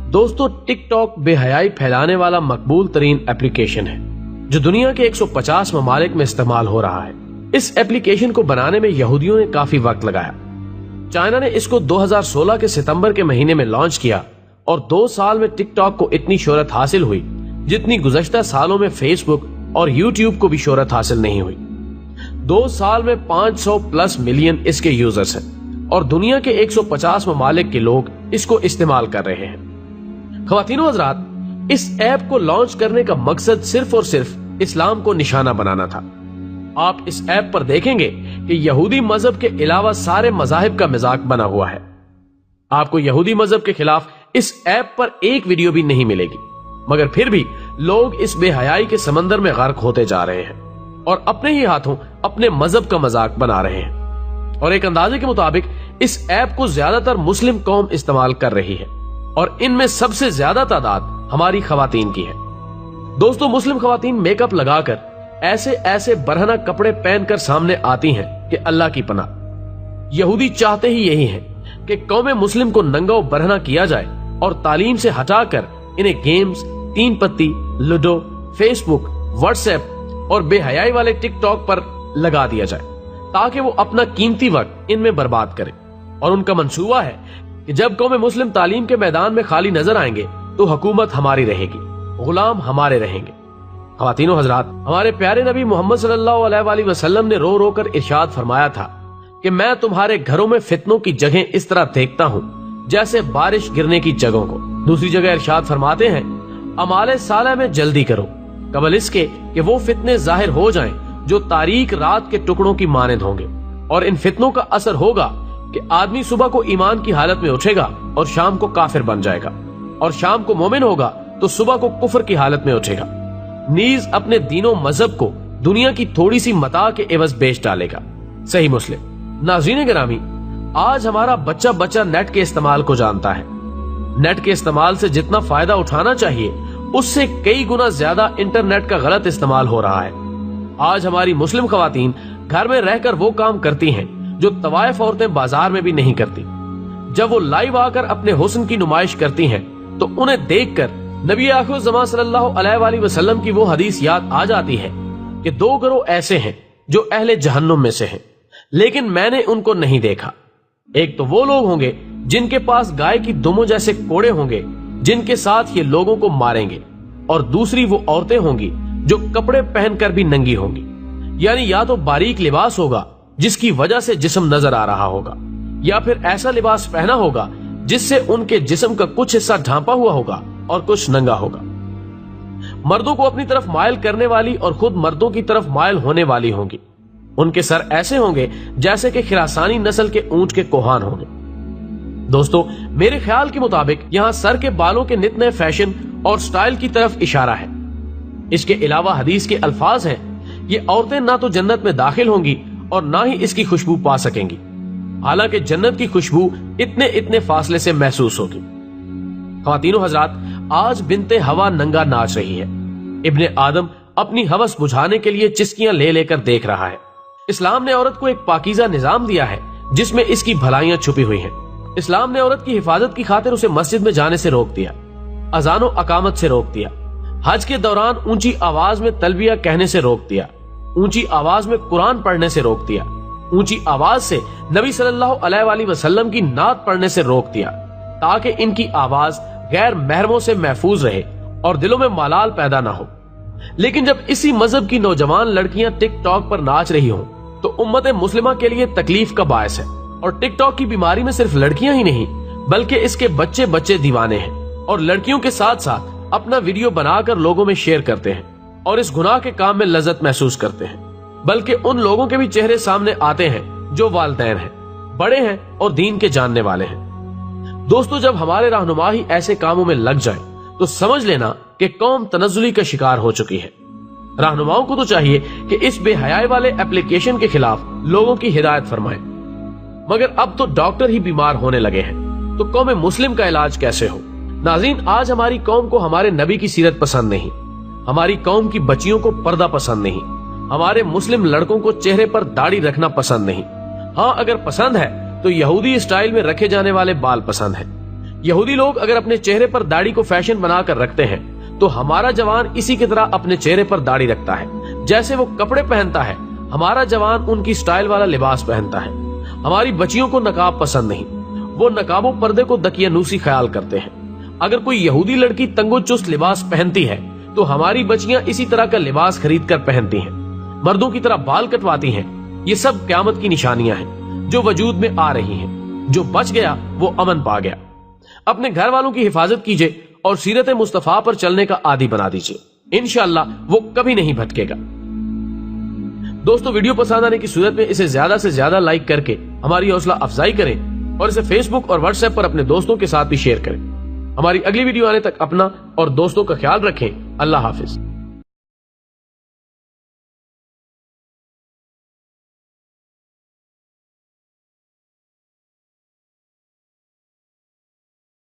دوستو ٹک ٹاک بے حیائی پھیلانے والا مقبول ترین اپلیکیشن ہے جو دنیا کے 150 ممالک میں استعمال ہو رہا ہے۔ اس اپلیکیشن کو بنانے میں یہودیوں نے کافی وقت لگایا۔ چائنا نے اس کو 2016 کے ستمبر کے مہینے میں لانچ کیا اور 2 سال میں ٹک ٹاک کو اتنی شہرت حاصل ہوئی جتنی گزشتہ سالوں میں فیس بک اور یوٹیوب کو بھی شہرت حاصل نہیں ہوئی۔ 2 سال میں 500+ ملین اس کے یوزرز ہیں اور دنیا کے 150 ممالک کے لوگ اس کو استعمال کر رہے ہیں۔ خواتین و حضرات، اس ایپ کو لانچ کرنے کا مقصد صرف اور صرف اسلام کو نشانہ بنانا تھا۔ آپ اس ایپ پر دیکھیں گے کہ یہودی مذہب کے علاوہ سارے مذاہب کا مذاق بنا ہوا ہے۔ آپ کو یہودی مذہب کے خلاف اس ایپ پر ایک ویڈیو بھی نہیں ملے گی، مگر پھر بھی لوگ اس بے حیائی کے سمندر میں غرق ہوتے جا رہے ہیں اور اپنے ہی ہاتھوں اپنے مذہب کا مذاق بنا رہے ہیں۔ اور ایک اندازے کے مطابق اس ایپ کو زیادہ تر مسلم قوم استعمال کر رہی ہے اور ان میں سب سے زیادہ تعداد ہماری خواتین کی ہے۔ دوستو، مسلم خواتین میک اپ لگا کر ایسے برہنہ کپڑے پہن کر سامنے آتی ہیں کہ اللہ کی پناہ۔ یہودی چاہتے ہی یہی ہیں کہ قوم مسلم کو ننگا و برہنہ کیا جائے اور تعلیم سے ہٹا کر انہیں گیمز، 3 پتی، لوڈو، فیس بک، واٹس ایپ اور بے حیائی والے ٹک ٹاک پر لگا دیا جائے تاکہ وہ اپنا قیمتی وقت ان میں برباد کرے۔ اور ان کا منصوبہ ہے کہ جب قوم مسلم تعلیم کے میدان میں خالی نظر آئیں گے تو حکومت ہماری رہے گی، غلام ہمارے رہیں گے۔ خواتین و حضرات، ہمارے پیارے نبی محمد صلی اللہ علیہ وآلہ وسلم نے رو رو کر ارشاد فرمایا تھا کہ میں تمہارے گھروں میں فتنوں کی جگہیں اس طرح دیکھتا ہوں جیسے بارش گرنے کی جگہوں کو۔ دوسری جگہ ارشاد فرماتے ہیں، اعمال صالح میں جلدی کرو قبل اس کے کہ وہ فتنے ظاہر ہو جائیں جو تاریک رات کے ٹکڑوں کی مانند ہوں گے۔ اور ان فتنوں کا اثر ہوگا کہ آدمی صبح کو ایمان کی حالت میں اٹھے گا اور شام کو کافر بن جائے گا، اور شام کو مومن ہوگا تو صبح کو کفر کی حالت میں اٹھے گا، نیز اپنے دین و مذہب کو دنیا کی تھوڑی سی متاع کے عوض بیچ ڈالے گا۔ صحیح مسلم۔ ناظرین گرامی، آج ہمارا بچہ نیٹ کے استعمال کو جانتا ہے۔ نیٹ کے استعمال سے جتنا فائدہ اٹھانا چاہیے اس سے کئی گنا زیادہ انٹرنیٹ کا غلط استعمال ہو رہا ہے۔ آج ہماری مسلم خواتین گھر میں رہ کر وہ کام کرتی ہیں جو طوائف عورتیں بازار میں بھی نہیں کرتی۔ جب وہ لائیو آ کر اپنے حسن کی نمائش کرتی ہیں تو انہیں دیکھ کر نبی آخر الزمان صلی اللہ علیہ وآلہ وسلم کی وہ حدیث یاد آ جاتی ہے کہ 2 گروہ ایسے ہیں جو اہل جہنم میں سے ہیں، لیکن میں نے ان کو نہیں دیکھا۔ ایک تو وہ لوگ ہوں گے جن کے پاس گائے کی دموں جیسے کوڑے ہوں گے جن کے ساتھ یہ لوگوں کو ماریں گے، اور دوسری وہ عورتیں ہوں گی جو کپڑے پہن کر بھی ننگی ہوں گی، یعنی یا تو باریک لباس ہوگا جس کی وجہ سے جسم نظر آ رہا ہوگا، یا پھر ایسا لباس پہنا ہوگا جس سے ان کے جسم کا کچھ حصہ ڈھانپا ہوا ہوگا اور کچھ ننگا ہوگا۔ مردوں کو اپنی طرف مائل کرنے والی اور خود مردوں کی طرف مائل ہونے والی ہوں گی۔ ان کے سر ایسے ہوں گے جیسے کہ خراسانی نسل کے اونٹ کے کوہان ہوں گے۔ دوستو، میرے خیال کے مطابق یہاں سر کے بالوں کے نت نئے فیشن اور سٹائل کی طرف اشارہ ہے۔ اس کے علاوہ حدیث کے الفاظ ہیں، یہ عورتیں نہ تو جنت میں داخل ہوں گی اور نہ ہی اس کی خوشبو پا سکیں گی، حالانکہ جنت کی خوشبو اتنے فاصلے سے محسوس ہوگی۔ خواتین و حضرات، آج بنت ہوا ننگا ناچ رہی ہے۔ ابن آدم اپنی ہوس بجھانے کے لیے چسکیاں لے کر دیکھ رہا ہے۔ اسلام نے عورت کو ایک پاکیزہ نظام دیا ہے جس میں اس کی بھلائیاں چھپی ہوئی ہیں۔ اسلام نے عورت کی حفاظت کی خاطر اسے مسجد میں جانے سے روک دیا، اذان و اقامت سے روک دیا، حج کے دوران اونچی آواز میں تلبیہ کہنے سے روک دیا، اونچی آواز میں قرآن پڑھنے سے روک دیا، اونچی آواز سے نبی صلی اللہ علیہ وآلہ وسلم کی نعت پڑھنے سے روک دیا تاکہ ان کی آواز غیر محرموں سے محفوظ رہے اور دلوں میں ملال پیدا نہ ہو۔ لیکن جب اسی مذہب کی نوجوان لڑکیاں ٹک ٹاک پر ناچ رہی ہوں تو امت مسلمہ کے لیے تکلیف کا باعث ہے۔ اور ٹک ٹاک کی بیماری میں صرف لڑکیاں ہی نہیں بلکہ اس کے بچے دیوانے ہیں اور لڑکیوں کے ساتھ ساتھ اپنا ویڈیو بنا کر لوگوں میں شیئر کرتے ہیں اور اس گناہ کے کام میں لذت محسوس کرتے ہیں۔ بلکہ ان لوگوں کے بھی چہرے سامنے آتے ہیں جو والدین ہیں، بڑے ہیں اور دین کے جاننے والے ہیں۔ دوستو، جب ہمارے رہنما ہی ایسے کاموں میں لگ جائیں تو سمجھ لینا کہ قوم تنزلی کا شکار ہو چکی ہے۔ رہنماؤں کو تو چاہیے کہ اس بے حیائی والے اپلیکیشن کے خلاف لوگوں کی ہدایت فرمائیں، مگر اب تو ڈاکٹر ہی بیمار ہونے لگے ہیں تو قوم مسلم کا علاج کیسے ہو؟ ناظرین، آج ہماری قوم کو ہمارے نبی کی سیرت پسند نہیں، ہماری قوم کی بچیوں کو پردہ پسند نہیں، ہمارے مسلم لڑکوں کو چہرے پر داڑھی رکھنا پسند نہیں۔ ہاں، اگر پسند ہے تو یہودی اسٹائل میں رکھے جانے والے بال پسند ہیں، یہودی لوگ اگر اپنے چہرے پر داڑھی کو فیشن بنا کر رکھتے ہیں تو ہمارا جوان اسی کی طرح اپنے چہرے پر داڑھی رکھتا ہے. جیسے وہ کپڑے پہنتا ہے ہمارا جوان ان کی سٹائل والا لباس پہنتا ہے. ہماری بچیوں کو نقاب پسند نہیں، وہ نقاب و پردے کو دقیانوسی خیال کرتے ہیں. اگر کوئی یہودی لڑکی تنگ و چست لباس پہنتی ہے تو ہماری بچیاں اسی طرح کا لباس خرید کر پہنتی ہیں، مردوں کی طرح بال کٹواتی ہیں. یہ سب قیامت کی نشانیاں ہیں جو وجود میں آ رہی ہیں. جو بچ گیا وہ امن پا گیا. اپنے گھر والوں کی حفاظت کیجئے اور سیرت مصطفیٰ پر چلنے کا عادی بنا دیجئے. انشاءاللہ وہ کبھی نہیں بھٹکے گا. دوستو، ویڈیو پسند آنے کی صورت میں اسے زیادہ سے زیادہ لائک کر کے ہماری حوصلہ افزائی کریں اور اسے فیس بک اور واٹس ایپ پر اپنے دوستوں کے ساتھ بھی شیئر کریں. ہماری اگلی ویڈیو آنے تک اپنا اور دوستوں کا خیال رکھیں. اللہ حافظ.